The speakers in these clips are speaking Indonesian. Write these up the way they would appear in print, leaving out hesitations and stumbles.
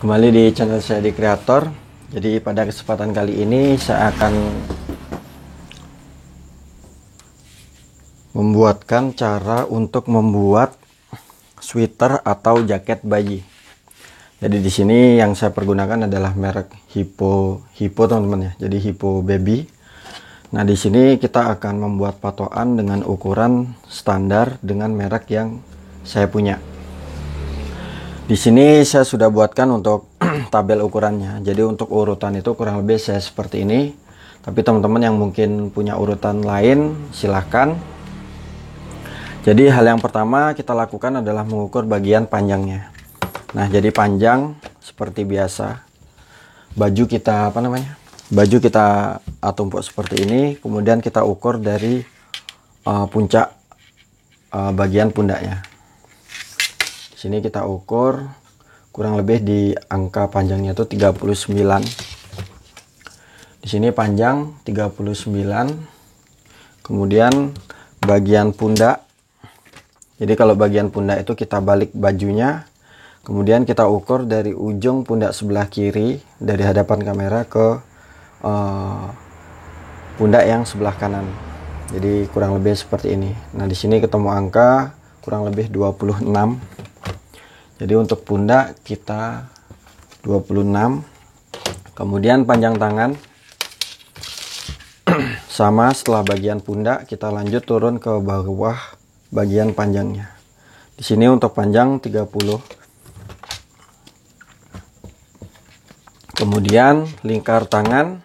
Kembali di channel saya di Kreator. Jadi pada kesempatan kali ini saya akan membuatkan cara untuk membuat sweater atau jaket bayi. Jadi di sini yang saya pergunakan adalah merek Hippo teman-teman ya. Jadi Hippo Baby. Nah, di sini kita akan membuat patokan dengan ukuran standar dengan merek yang saya punya. Di sini saya sudah buatkan untuk tabel ukurannya. Jadi untuk urutan itu kurang lebih saya seperti ini. Tapi teman-teman yang mungkin punya urutan lain silahkan. Jadi hal yang pertama kita lakukan adalah mengukur bagian panjangnya. Nah, jadi panjang seperti biasa. Baju kita Baju kita tumpuk seperti ini. Kemudian kita ukur dari puncak bagian pundaknya. Sini kita ukur kurang lebih di angka panjangnya itu 39. Di sini panjang 39. Kemudian bagian pundak. Jadi kalau bagian pundak itu kita balik bajunya. Kemudian kita ukur dari ujung pundak sebelah kiri dari hadapan kamera ke pundak yang sebelah kanan. Jadi kurang lebih seperti ini. Nah, di sini ketemu angka kurang lebih 26. Jadi untuk pundak kita 26. Kemudian panjang tangan sama, setelah bagian pundak kita lanjut turun ke bawah bagian panjangnya. Di sini untuk panjang 30. Kemudian lingkar tangan.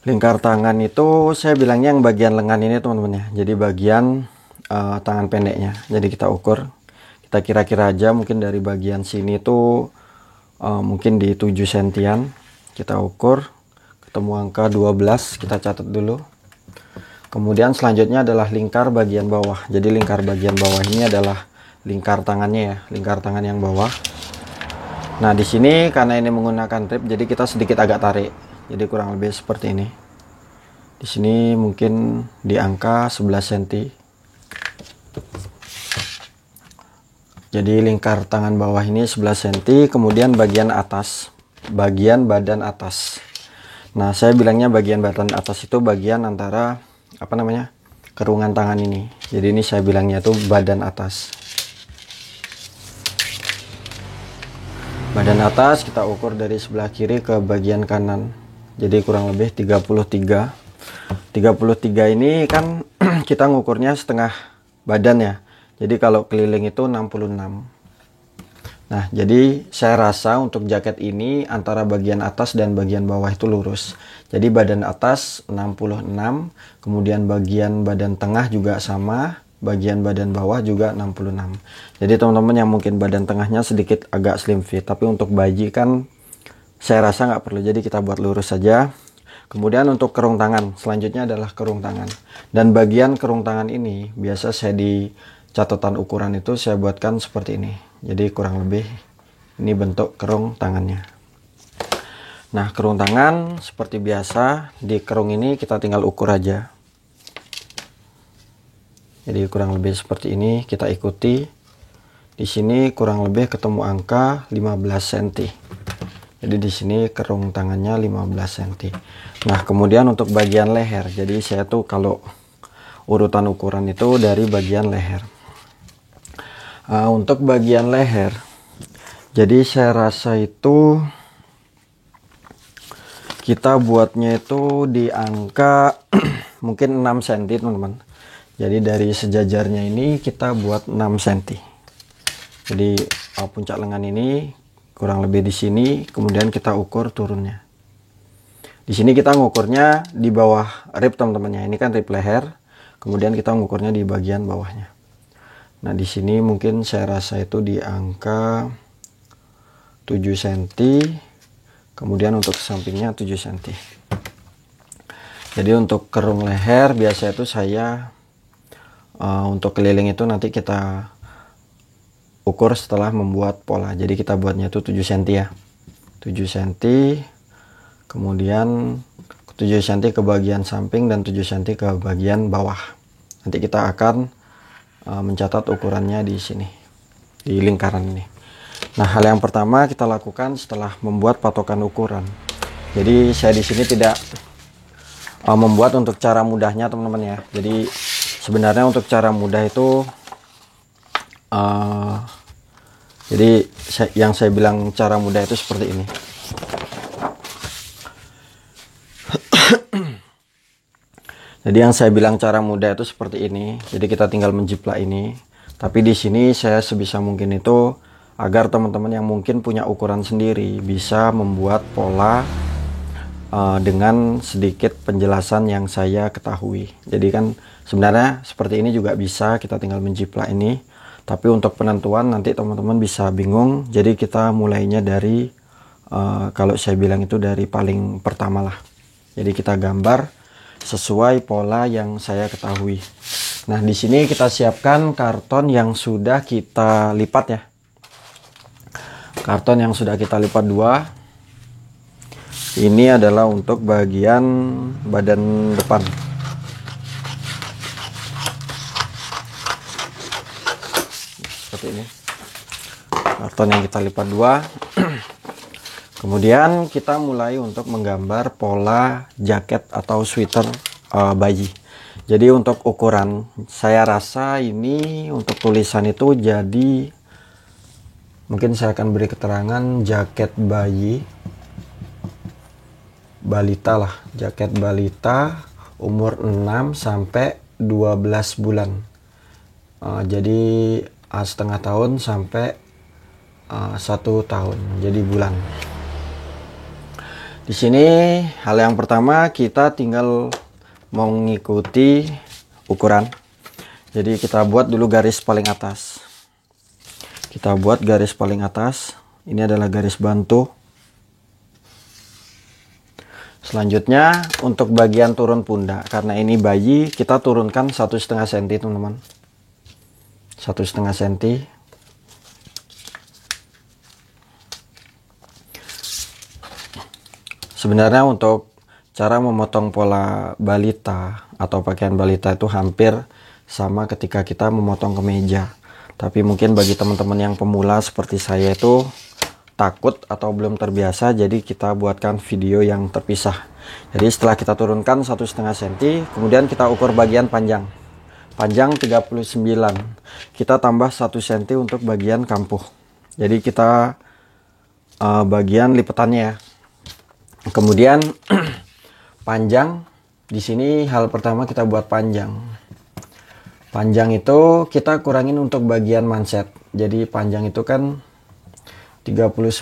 Lingkar tangan itu saya bilangnya yang bagian lengan ini teman-teman ya. Jadi bagian tangan pendeknya. Jadi kita ukur. Kita kira-kira aja mungkin dari bagian sini tuh mungkin di 7 sentian. Kita ukur, ketemu angka 12, kita catat dulu. Kemudian selanjutnya adalah lingkar bagian bawah. Jadi lingkar bagian bawah ini adalah lingkar tangannya ya, lingkar tangan yang bawah. Nah, di sini karena ini menggunakan trip, jadi kita sedikit agak tarik. Jadi kurang lebih seperti ini. Di sini mungkin di angka 11 cm. Jadi lingkar tangan bawah ini 11 cm, kemudian bagian atas, bagian badan atas. Nah, saya bilangnya bagian badan atas itu bagian antara kerungan tangan ini. Jadi ini saya bilangnya itu badan atas. Badan atas kita ukur dari sebelah kiri ke bagian kanan. Jadi kurang lebih 33. 33 ini kan kita ngukurnya setengah badan ya. Jadi kalau keliling itu 66. Nah, jadi saya rasa untuk jaket ini antara bagian atas dan bagian bawah itu lurus. Jadi badan atas 66, kemudian bagian badan tengah juga sama, bagian badan bawah juga 66. Jadi teman-teman yang mungkin badan tengahnya sedikit agak slim fit, tapi untuk bayi kan saya rasa nggak perlu. Jadi kita buat lurus saja. Kemudian untuk kerung tangan, selanjutnya adalah kerung tangan. Dan bagian kerung tangan ini biasa saya di catatan ukuran itu saya buatkan seperti ini. Jadi kurang lebih ini bentuk kerung tangannya. Nah, kerung tangan seperti biasa, di kerung ini kita tinggal ukur aja. Jadi kurang lebih seperti ini, kita ikuti. Di sini kurang lebih ketemu angka 15 cm. Jadi di sini kerung tangannya 15 cm. Nah, kemudian untuk bagian leher. Jadi saya tuh kalau urutan ukuran itu dari bagian leher. Untuk bagian leher, jadi saya rasa itu kita buatnya itu di angka mungkin 6 cm teman-teman. Jadi dari sejajarnya ini kita buat 6 cm. Jadi puncak lengan ini kurang lebih di sini, kemudian kita ukur turunnya. Di sini kita ngukurnya di bawah rib teman-teman ya. Ini kan rib leher, kemudian kita ngukurnya di bagian bawahnya. Nah, di sini mungkin saya rasa itu di angka 7 cm. Kemudian untuk sampingnya 7 cm. Jadi untuk kerung leher biasa itu saya untuk keliling itu nanti kita ukur setelah membuat pola. Jadi kita buatnya itu 7 cm ya. 7 cm. Kemudian 7 cm ke bagian samping dan 7 cm ke bagian bawah. Nanti kita akan mencatat ukurannya di sini, di lingkaran ini. Nah, hal yang pertama kita lakukan setelah membuat patokan ukuran. Jadi saya di sini tidak membuat untuk cara mudahnya teman-teman ya. Jadi sebenarnya untuk cara mudah itu jadi yang saya bilang cara mudah itu seperti ini. Jadi yang saya bilang cara mudah itu seperti ini. Jadi kita tinggal menjiplak ini. Tapi di sini saya sebisa mungkin itu agar teman-teman yang mungkin punya ukuran sendiri bisa membuat pola dengan sedikit penjelasan yang saya ketahui. Jadi kan sebenarnya seperti ini juga bisa, kita tinggal menjiplak ini. Tapi untuk penentuan nanti teman-teman bisa bingung. Jadi kita mulainya dari kalau saya bilang itu dari paling pertama lah. Jadi kita gambar sesuai pola yang saya ketahui. Nah, di sini kita siapkan karton yang sudah kita lipat ya. Karton yang sudah kita lipat 2. Ini adalah untuk bagian badan depan. Seperti ini. Karton yang kita lipat 2. Kemudian kita mulai untuk menggambar pola jaket atau sweater bayi. Jadi untuk ukuran, saya rasa ini untuk tulisan itu jadi mungkin saya akan beri keterangan jaket bayi balita lah, jaket balita umur 6 sampai 12 bulan. Jadi setengah tahun sampai 1 tahun, jadi bulan. Di sini hal yang pertama kita tinggal mengikuti ukuran. Jadi kita buat dulu garis paling atas. Kita buat garis paling atas. Ini adalah garis bantu. Selanjutnya untuk bagian turun pundak, karena ini bayi, kita turunkan 1,5 cm teman-teman. 1,5 cm. Sebenarnya untuk cara memotong pola balita atau pakaian balita itu hampir sama ketika kita memotong kemeja. Tapi mungkin bagi teman-teman yang pemula seperti saya itu takut atau belum terbiasa, jadi kita buatkan video yang terpisah. Jadi setelah kita turunkan 1,5 cm, kemudian kita ukur bagian panjang. Panjang 39. Kita tambah 1 cm untuk bagian kampuh. Jadi kita bagian lipatannya ya. Kemudian panjang di sini hal pertama kita buat panjang. Panjang itu kita kurangin untuk bagian manset. Jadi panjang itu kan 39.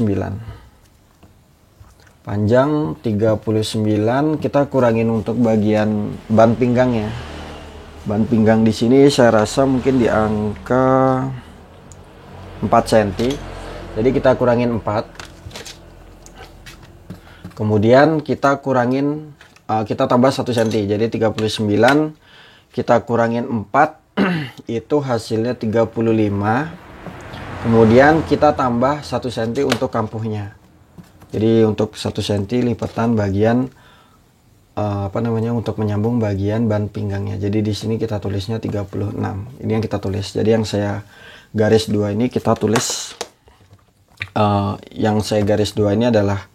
Panjang 39 kita kurangin untuk bagian ban pinggangnya. Ban pinggang di sini saya rasa mungkin di angka 4 cm. Jadi kita kurangin 4. Kemudian kita kurangin kita tambah 1 cm. Jadi 39 kita kurangin 4 itu hasilnya 35. Kemudian kita tambah 1 cm untuk kampuhnya. Jadi untuk 1 cm lipatan bagian untuk menyambung bagian ban pinggangnya. Jadi di sini kita tulisnya 36. Ini yang kita tulis. Jadi yang saya garis 2 ini kita tulis yang saya garis 2 ini adalah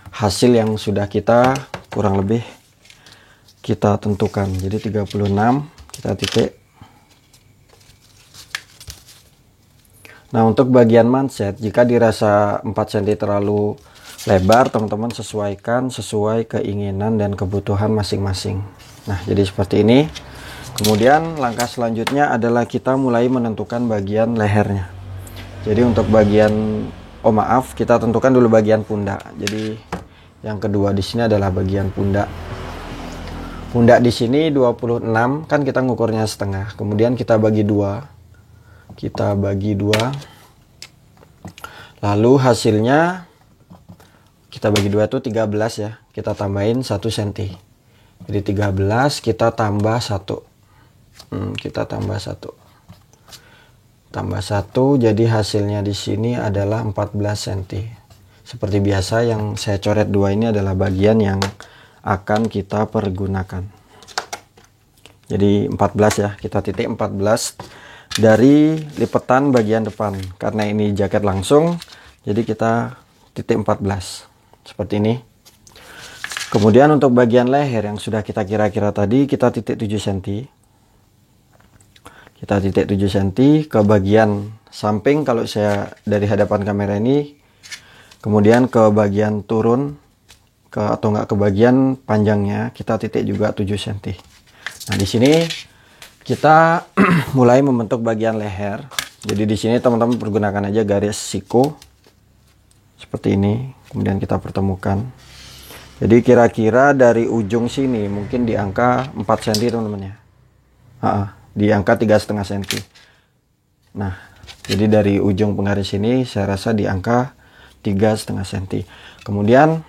hasil yang sudah kita kurang lebih kita tentukan. Jadi 36 kita titik. Nah, untuk bagian manset jika dirasa 4 cm terlalu lebar, teman-teman sesuaikan sesuai keinginan dan kebutuhan masing-masing. Nah, jadi seperti ini. Kemudian langkah selanjutnya adalah kita mulai menentukan bagian lehernya. Jadi untuk bagian kita tentukan dulu bagian pundak. Jadi yang kedua di sini adalah bagian pundak. Pundak di sini 26, kan kita ngukurnya setengah. Kemudian kita bagi 2. Kita bagi 2. Lalu hasilnya kita bagi 2 itu 13 ya. Kita tambahin 1 cm. Jadi 13 kita tambah 1. Kita tambah 1. Tambah 1 jadi hasilnya di sini adalah 14 cm. Seperti biasa yang saya coret 2 ini adalah bagian yang akan kita pergunakan. Jadi 14 ya, kita titik 14 dari lipatan bagian depan. Karena ini jaket langsung, Jadi kita titik 14 seperti ini. Kemudian untuk bagian leher yang sudah kita kira-kira tadi, kita titik 7 cm. Kita titik 7 cm ke bagian samping kalau saya dari hadapan kamera ini. Kemudian ke bagian turun atau enggak ke bagian panjangnya, kita titik juga 7 cm. Nah, di sini kita mulai membentuk bagian leher. Jadi di sini teman-teman pergunakan aja garis siku seperti ini. Kemudian kita pertemukan. Jadi kira-kira dari ujung sini mungkin di angka 4 cm teman-teman ya. Di angka 3,5 cm. Nah, jadi dari ujung penggaris ini saya rasa di angka 3,5 cm. Kemudian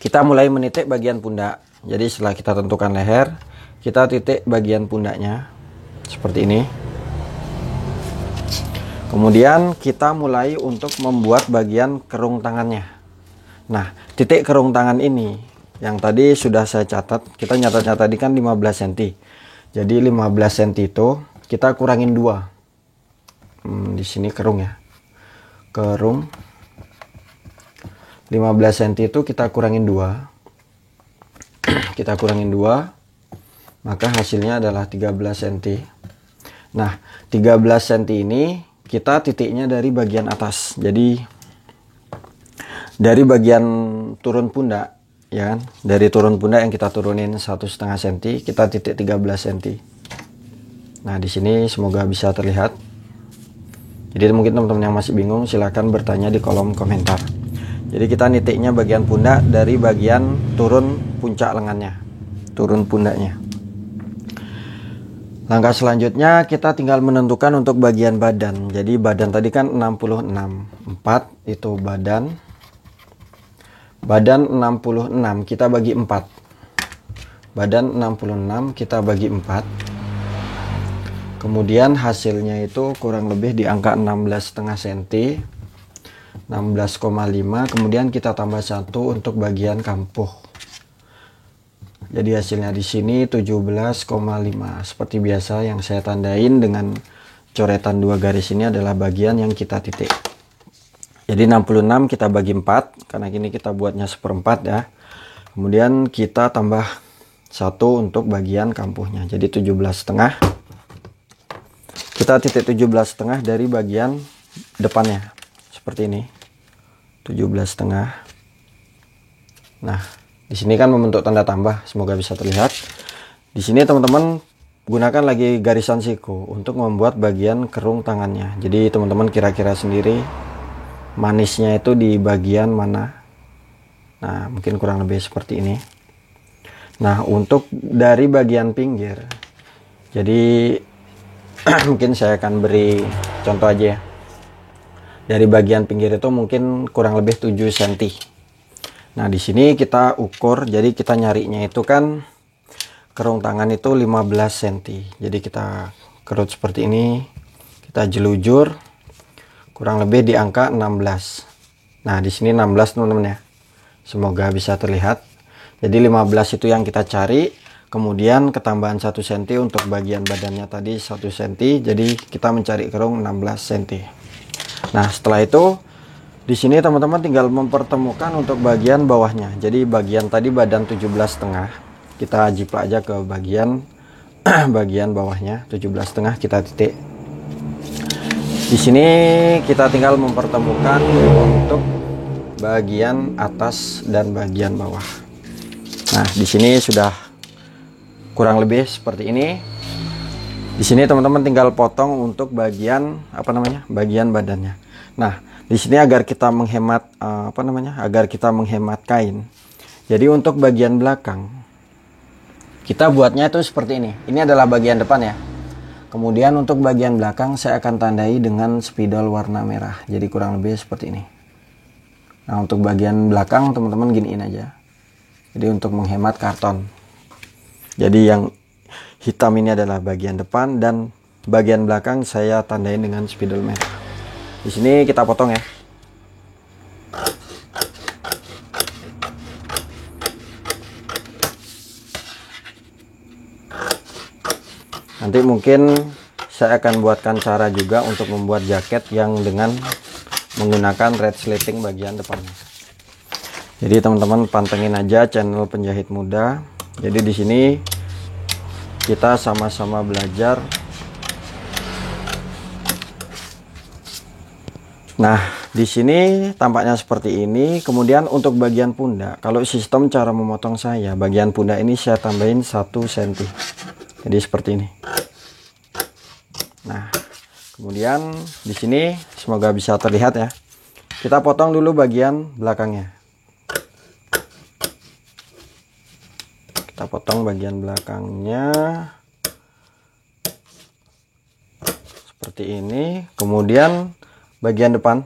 kita mulai menitik bagian pundak. Jadi setelah kita tentukan leher, kita titik bagian pundaknya seperti ini. Kemudian kita mulai untuk membuat bagian kerung tangannya. Nah, titik kerung tangan ini yang tadi sudah saya catat, kita nyatat tadi kan 15 cm. Jadi 15 cm itu kita kurangin 2. Di sini kerung ya. Kerung 15 cm itu kita kurangin 2. Kita kurangin 2, maka hasilnya adalah 13 cm. Nah, 13 cm ini kita titiknya dari bagian atas. Jadi dari bagian turun pundak, ya kan? Dari turun pundak yang kita turunin 1,5 cm, kita titik 13 cm. Nah, di sini semoga bisa terlihat. Jadi mungkin teman-teman yang masih bingung silahkan bertanya di kolom komentar. Jadi kita nitiknya bagian pundak dari bagian turun puncak lengannya, turun pundaknya. Langkah selanjutnya kita tinggal menentukan untuk bagian badan. Jadi badan tadi kan 66, 4 itu badan 66 kita bagi 4. Badan 66 kita bagi 4. Kemudian hasilnya itu kurang lebih di angka 16,5 cm. 16,5. Kemudian kita tambah 1 untuk bagian kampuh. Jadi hasilnya di sini 17,5. Seperti biasa yang saya tandain dengan coretan 2 garis ini adalah bagian yang kita titik. Jadi 66 kita bagi 4, karena gini kita buatnya 1/4 ya. Kemudian kita tambah 1 untuk bagian kampuhnya. Jadi 17,5. Kita titik 17,5 dari bagian depannya. Seperti ini. 17,5. Nah, di sini kan membentuk tanda tambah, semoga bisa terlihat. Di sini teman-teman gunakan lagi garisan siku untuk membuat bagian kerung tangannya. Jadi teman-teman kira-kira sendiri manisnya itu di bagian mana. Nah, mungkin kurang lebih seperti ini. Nah, untuk dari bagian pinggir, jadi mungkin saya akan beri contoh aja ya. Dari bagian pinggir itu mungkin kurang lebih 7 cm. Nah, di sini kita ukur, jadi kita nyarinya itu kan kerung tangan itu 15 cm. Jadi kita kerut seperti ini, kita jelujur kurang lebih di angka 16. Nah, di sini 16 teman-teman ya. Semoga bisa terlihat. Jadi 15 itu yang kita cari. Kemudian ketambahan 1 cm untuk bagian badannya tadi 1 cm. Jadi kita mencari kerung 16 cm. Nah, setelah itu di sini teman-teman tinggal mempertemukan untuk bagian bawahnya. Jadi bagian tadi badan 17,5. Kita jiplak aja ke bagian bagian bawahnya 17,5 kita titik. Di sini kita tinggal mempertemukan untuk bagian atas dan bagian bawah. Nah, di sini sudah kurang lebih seperti ini. Di sini teman-teman tinggal potong untuk bagian bagian badannya. Nah, di sini agar kita menghemat agar kita menghemat kain. Jadi untuk bagian belakang kita buatnya itu seperti ini. Ini adalah bagian depan ya. Kemudian untuk bagian belakang saya akan tandai dengan spidol warna merah. Jadi kurang lebih seperti ini. Nah, untuk bagian belakang teman-teman giniin aja. Jadi untuk menghemat karton. Jadi yang hitam ini adalah bagian depan dan bagian belakang saya tandain dengan spidol merah. Di sini kita potong ya. Nanti mungkin saya akan buatkan cara juga untuk membuat jaket yang dengan menggunakan red sleting bagian depannya. Jadi teman-teman pantengin aja channel Penjahit Muda. Jadi di sini kita sama-sama belajar. Nah, di sini tampaknya seperti ini. Kemudian untuk bagian pundak, kalau sistem cara memotong saya, bagian pundak ini saya tambahin 1 cm. Jadi seperti ini. Nah, kemudian di sini semoga bisa terlihat ya. Kita potong dulu bagian belakangnya. Kita potong bagian belakangnya seperti ini. Kemudian bagian depan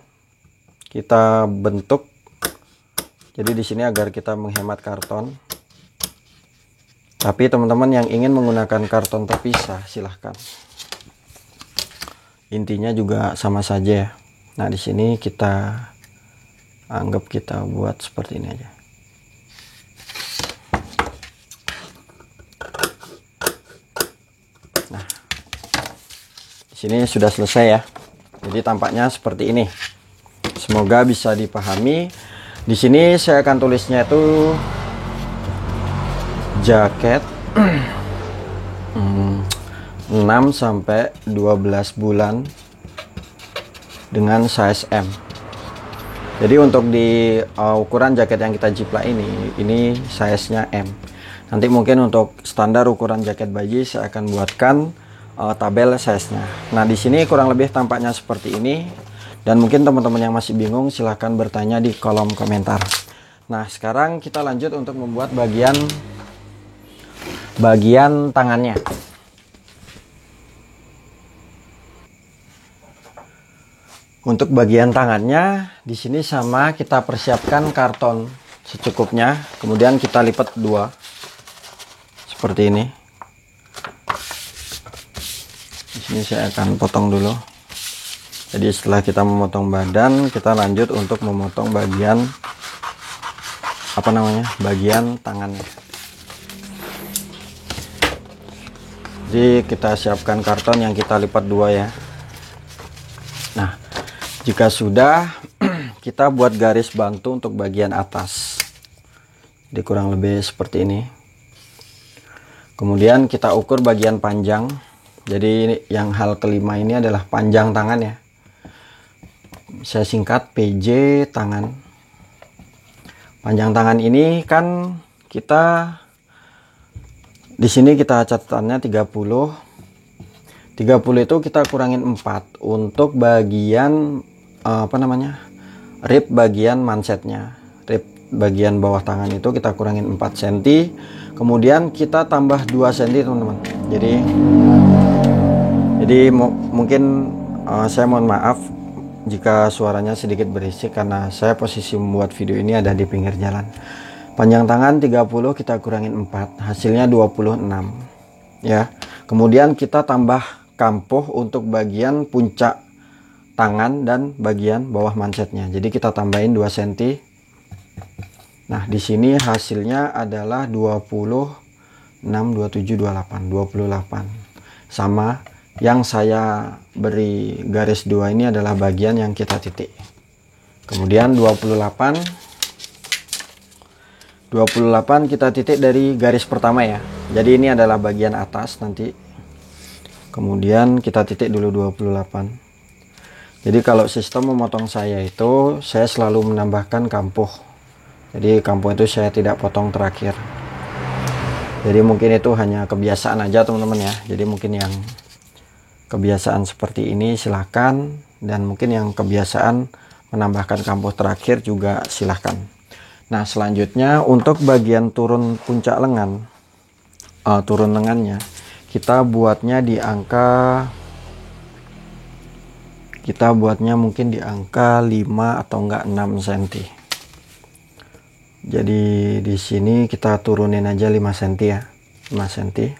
kita bentuk. Jadi di sini agar kita menghemat karton. Tapi teman-teman yang ingin menggunakan karton terpisah silahkan. Intinya juga sama saja ya. Nah, di sini kita anggap kita buat seperti ini aja. Nah, di sini sudah selesai ya. Jadi tampaknya seperti ini. Semoga bisa dipahami. Di sini saya akan tulisnya itu jaket 6 sampai 12 bulan dengan size M. Jadi untuk di ukuran jaket yang kita jiplak ini size-nya M. Nanti mungkin untuk standar ukuran jaket bayi saya akan buatkan tabel size-nya. Nah, di sini kurang lebih tampaknya seperti ini. Dan mungkin teman-teman yang masih bingung silahkan bertanya di kolom komentar. Nah, sekarang kita lanjut untuk membuat bagian tangannya. Untuk bagian tangannya di sini sama, kita persiapkan karton secukupnya. Kemudian kita lipat 2 seperti ini. Di sini saya akan potong dulu. Jadi setelah kita memotong badan, kita lanjut untuk memotong bagian bagian tangannya. Jadi kita siapkan karton yang kita lipat 2 ya. Nah, jika sudah, kita buat garis bantu untuk bagian atas. Jadi kurang lebih seperti ini. Kemudian kita ukur bagian panjang. Jadi yang hal kelima ini adalah panjang tangan ya. Saya singkat PJ tangan. Panjang tangan ini kan kita di sini kita catatannya 30. 30 itu kita kurangin 4 untuk bagian rib bagian mansetnya. Rib bagian bawah tangan itu kita kurangin 4 cm. Kemudian kita tambah 2 cm teman-teman. Jadi mungkin saya mohon maaf jika suaranya sedikit berisik karena saya posisi membuat video ini ada di pinggir jalan. Panjang tangan 30 kita kurangin 4, hasilnya 26 ya. Kemudian kita tambah kampuh untuk bagian puncak tangan dan bagian bawah mansetnya. Jadi kita tambahin 2 cm. Nah, di sini hasilnya adalah 26, 27, 28, 28. Sama yang saya beri garis 2 ini adalah bagian yang kita titik. Kemudian 28 kita titik dari garis pertama ya. Jadi ini adalah bagian atas nanti. Kemudian kita titik dulu 28. Jadi kalau sistem memotong saya itu, saya selalu menambahkan kampuh. Jadi kampuh itu saya tidak potong terakhir. Jadi mungkin itu hanya kebiasaan aja teman-teman ya. Jadi mungkin yang kebiasaan seperti ini silahkan, dan mungkin yang kebiasaan menambahkan kampuh terakhir juga silahkan. Nah, selanjutnya untuk bagian turun puncak lengan, turun lengannya kita buatnya mungkin di angka 5 atau enggak 6 cm. Jadi di sini kita turunin aja 5 cm ya, 5 cm.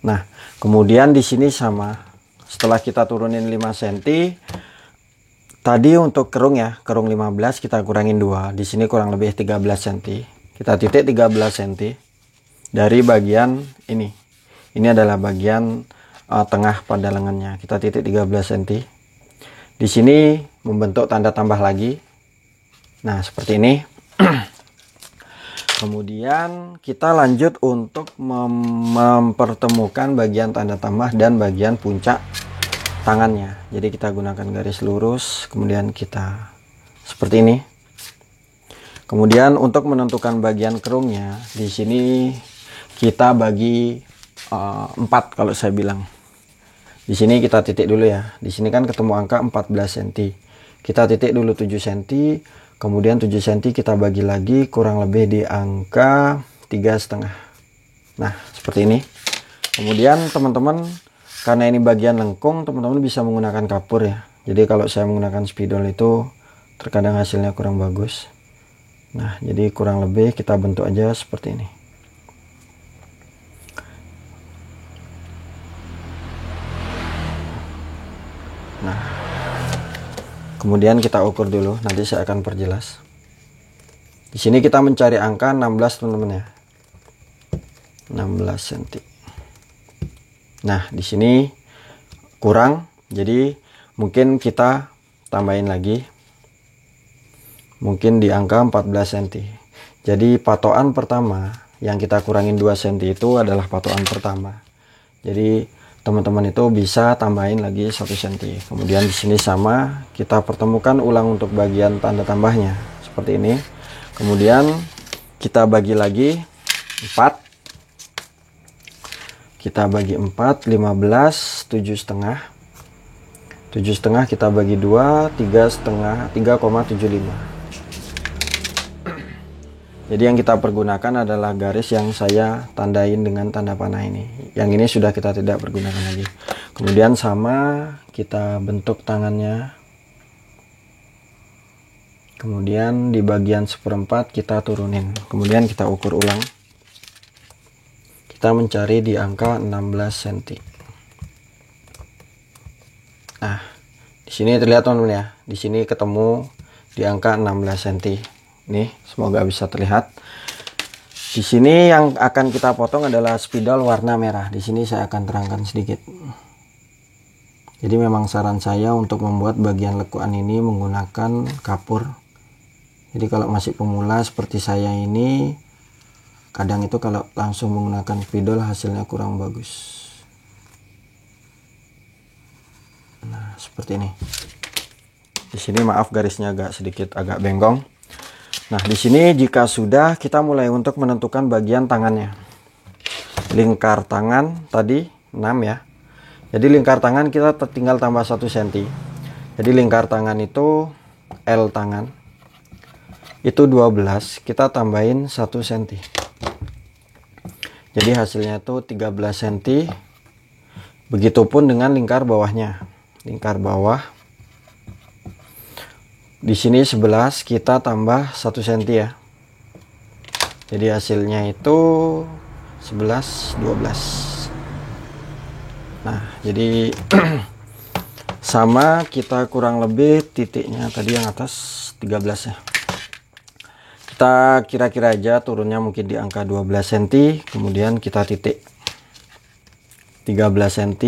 Nah, kemudian di sini sama, setelah kita turunin 5 cm, tadi untuk kerung ya, kerung 15 kita kurangin 2. Di sini kurang lebih 13 cm. Kita titik 13 cm dari bagian ini. Ini adalah bagian tengah pada lengannya. Kita titik 13 cm. Di sini membentuk tanda tambah lagi. Nah, seperti ini. Kemudian kita lanjut untuk mempertemukan bagian tanda tambah dan bagian puncak tangannya. Jadi kita gunakan garis lurus, kemudian kita seperti ini. Kemudian untuk menentukan bagian kerungnya, di sini kita bagi 4 kalau saya bilang. Di sini kita titik dulu ya. Di sini kan ketemu angka 14 cm. Kita titik dulu 7 cm, kemudian 7 cm kita bagi lagi kurang lebih di angka 3,5. Nah, seperti ini. Kemudian teman-teman, karena ini bagian lengkung, teman-teman bisa menggunakan kapur ya. Jadi kalau saya menggunakan spidol itu terkadang hasilnya kurang bagus. Nah, jadi kurang lebih kita bentuk aja seperti ini. Nah, kemudian kita ukur dulu, nanti saya akan perjelas. Di sini kita mencari angka 16 teman-teman ya. 16 cm. Nah, di sini kurang, jadi mungkin kita tambahin lagi. Mungkin di angka 14 cm. Jadi patokan pertama yang kita kurangin 2 cm itu adalah patokan pertama. Jadi teman-teman itu bisa tambahin lagi 1 cm. Kemudian di sini sama, kita pertemukan ulang untuk bagian tanda tambahnya seperti ini. Kemudian kita bagi lagi 4. Kita bagi 4, 15, 7,5. 7,5 kita bagi 2, 3,5, 3,75. Jadi yang kita pergunakan adalah garis yang saya tandain dengan tanda panah ini. Yang ini sudah kita tidak pergunakan lagi. Kemudian sama, kita bentuk tangannya. Kemudian di bagian 1/4 kita turunin. Kemudian kita ukur ulang. Kita mencari di angka 16 cm. Nah, di sini terlihat teman-teman ya. Di sini ketemu di angka 16 cm. Nih, semoga bisa terlihat. Di sini yang akan kita potong adalah spidol warna merah. Di sini saya akan terangkan sedikit. Jadi memang saran saya untuk membuat bagian lekuan ini menggunakan kapur. Jadi kalau masih pemula seperti saya ini, kadang itu kalau langsung menggunakan spidol hasilnya kurang bagus. Nah, seperti ini. Di sini maaf garisnya agak bengkong. Nah, di sini jika sudah, kita mulai untuk menentukan bagian tangannya. Lingkar tangan tadi 6 ya. Jadi lingkar tangan kita tinggal tambah 1 cm. Jadi lingkar tangan itu L tangan. Itu 12, kita tambahin 1 cm. Jadi hasilnya itu 13 cm. Begitupun dengan lingkar bawahnya. Lingkar bawah. Di sini 11 kita tambah 1 cm ya. Jadi hasilnya itu 11, 12. Nah, jadi sama, kita kurang lebih titiknya tadi yang atas 13 ya. Kita kira-kira aja turunnya mungkin di angka 12 cm, kemudian kita titik 13 cm,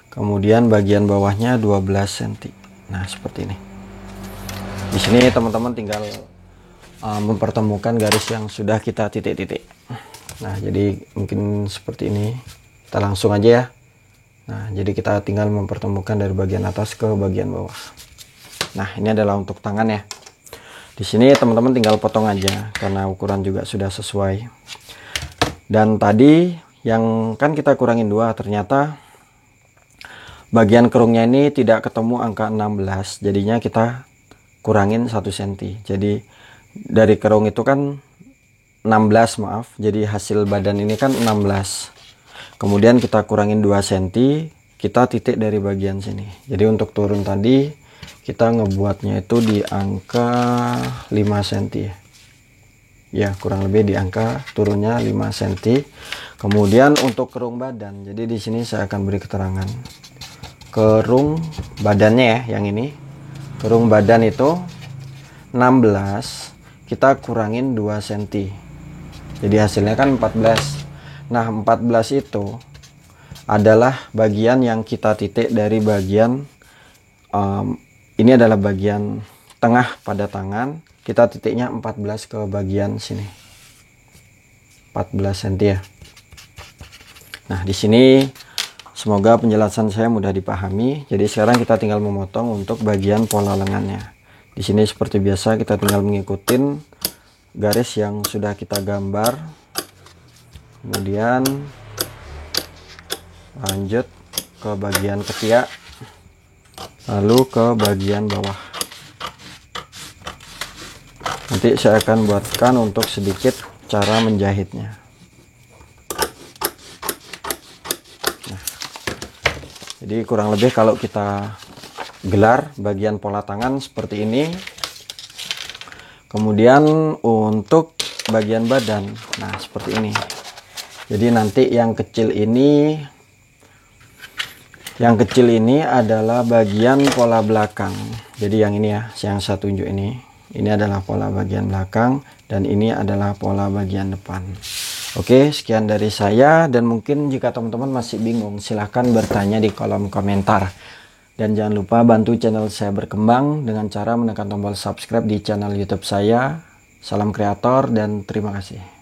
kemudian bagian bawahnya 12 cm. Nah, seperti ini. Di sini teman-teman tinggal mempertemukan garis yang sudah kita titik-titik. Nah, jadi mungkin seperti ini. Kita langsung aja ya. Nah, jadi kita tinggal mempertemukan dari bagian atas ke bagian bawah. Nah, ini adalah untuk tangan ya. Di sini teman-teman tinggal potong aja karena ukuran juga sudah sesuai. Dan tadi yang kan kita kurangin 2, ternyata bagian kerungnya ini tidak ketemu angka 16. Jadinya kita kurangin 1 cm. Jadi dari kerung itu kan 16, maaf. Jadi hasil badan ini kan 16. Kemudian kita kurangin 2 cm, kita titik dari bagian sini. Jadi untuk turun tadi kita ngebuatnya itu di angka 5 cm. Ya, kurang lebih di angka turunnya 5 cm. Kemudian untuk kerung badan. Jadi di sini saya akan beri keterangan. Kerung badannya ya, yang ini. Kerung badan itu 16, kita kurangin 2 cm. Jadi hasilnya kan 14. Nah, 14 itu adalah bagian yang kita titik dari bagian Ini adalah bagian tengah pada tangan. Kita titiknya 14 ke bagian sini. 14 cm ya. Nah, di sini semoga penjelasan saya mudah dipahami. Jadi sekarang kita tinggal memotong untuk bagian pola lengannya. Di sini seperti biasa kita tinggal mengikuti garis yang sudah kita gambar. Kemudian lanjut ke bagian ketiak, lalu ke bagian bawah. Nanti saya akan buatkan untuk sedikit cara menjahitnya. Nah, jadi kurang lebih kalau kita gelar bagian pola tangan seperti ini. Kemudian untuk bagian badan, nah seperti ini. Jadi nanti yang kecil ini adalah bagian pola belakang. Jadi yang ini ya, yang saya tunjuk ini adalah pola bagian belakang dan ini adalah pola bagian depan. Oke, sekian dari saya, dan mungkin jika teman-teman masih bingung silahkan bertanya di kolom komentar. Dan jangan lupa bantu channel saya berkembang dengan cara menekan tombol subscribe di channel YouTube saya. Salam kreator dan terima kasih.